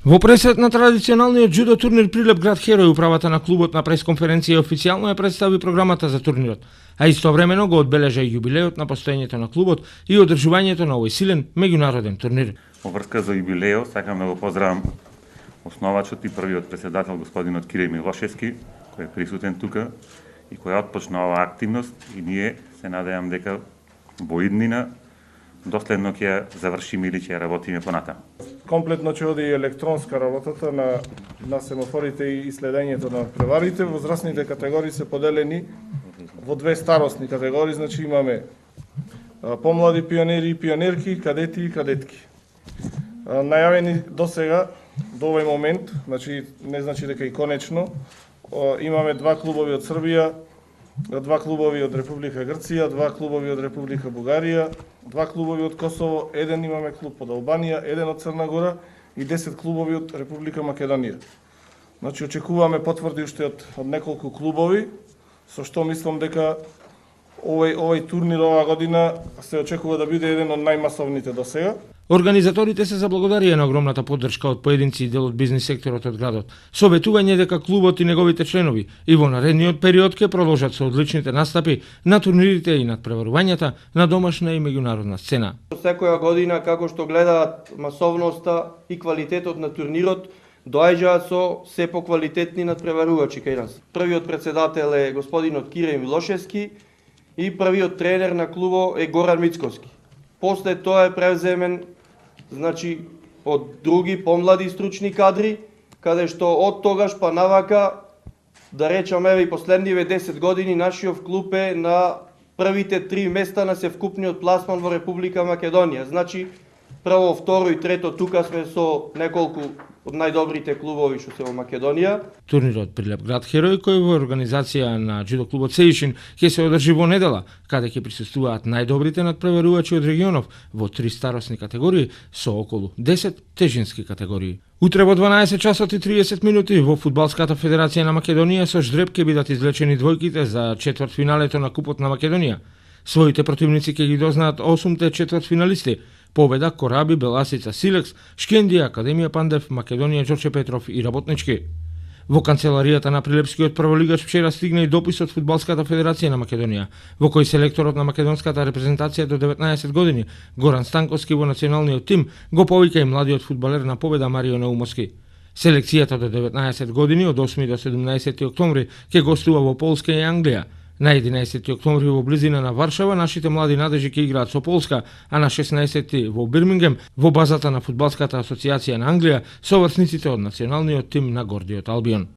Во пресет на традиционалниот џудо турнир Прилеп град Херој, управата на клубот на пресконференција официјално ја представи програмата за турнирот, а истовремено го одбележа и јубилеот на постоењето на клубот и одржувањето на овој силен меѓународен турнир. Во врска за јубилеот сакам да го поздравам основачот и првиот претседател господинот Киреј Милошевски, кој е присутен тука и кој отпочна оваа активност, и ние се надевам дека во иднина доследно ќе ја завршиме или ќе ја работиме понатаму. Комплетно ќе оди и електронска работата на семафорите и следењето на преварите. Возрастните категории се поделени во две старосни категории, значи имаме помлади пионери и пионерки, кадети и кадетки. Најавени до сега, до овој момент, значи не значи дека и конечно, имаме два клубови од Србија, два клубови од Република Грција, два клубови од Република Бугарија, два клубови од Косово, еден имаме клуб од Албанија, еден од Црна Гора и 10 клубови од Република Македонија. Значи очекуваме потврди уште од неколку клубови, со што мислам дека овој турнир оваа година се очекува да биде еден од најмасовните до сега. Организаторите се заблагодарија на огромната поддршка од поединци и дел од бизнис секторот од градот, со обетување дека клубот и неговите членови и во наредниот период ќе продолжат со одличните настапи на турнирите и надпреварувањата на домашна и меѓународна сцена. Секоја година, како што гледаат масовноста и квалитетот на турнирот, доаѓаат со се поквалитетни надпреварувачи кај нас. Првиот претседател е господинот Киреј Милошевски и првиот тренер на клубот е Горан Мицковски. После тоа е превземен од други помлади стручни кадри, каде што од тогаш па навака, да речеме и последниве 10 години, нашиот клуб е на првите 3 места на севкупниот пласман во Република Македонија. Значи, прво, второ и трето тука сме со неколку од најдобрите клубови што се во Македонија. Турнирот Прилеп град Херој, кој во организација на џудо клубот Сеишин, ќе се одржи во недела, каде ќе присуствуваат најдобрите надпреварувачи од регионов во 3 старосни категории со околу 10 тежински категории. Утре во 12 часот и 30 минути во Фудбалската федерација на Македонија со ждреб ќе бидат извлечени двојките за четвртфиналето на Купот на Македонија. Своите противници ќе ги дознаат 8-те четвртфиналисти: Победа, Кораби, Беласица, Силекс, Шкендија, Академија Пандев, Македонија, Ѓорче Петров и Работнички. Во канцеларијата на Прилепскиот прволигач вчера стигна и допис од Фудбалската федерација на Македонија, во кој селекторот на македонската репрезентација до 19 години, Горан Станковски, во националниот тим го повика и младиот фудбалер на Победа Марио Наумовски. Селекцијата до 19 години од 8 до 17 октомври ќе гостува во Полска и Англија. На 11 октомври во близина на Варшава нашите млади надежи ќе играат со Полска, а на 16 во Бирмингем во базата на Фудбалската асоциација на Англија со врсниците од националниот тим на Гордиот Албион.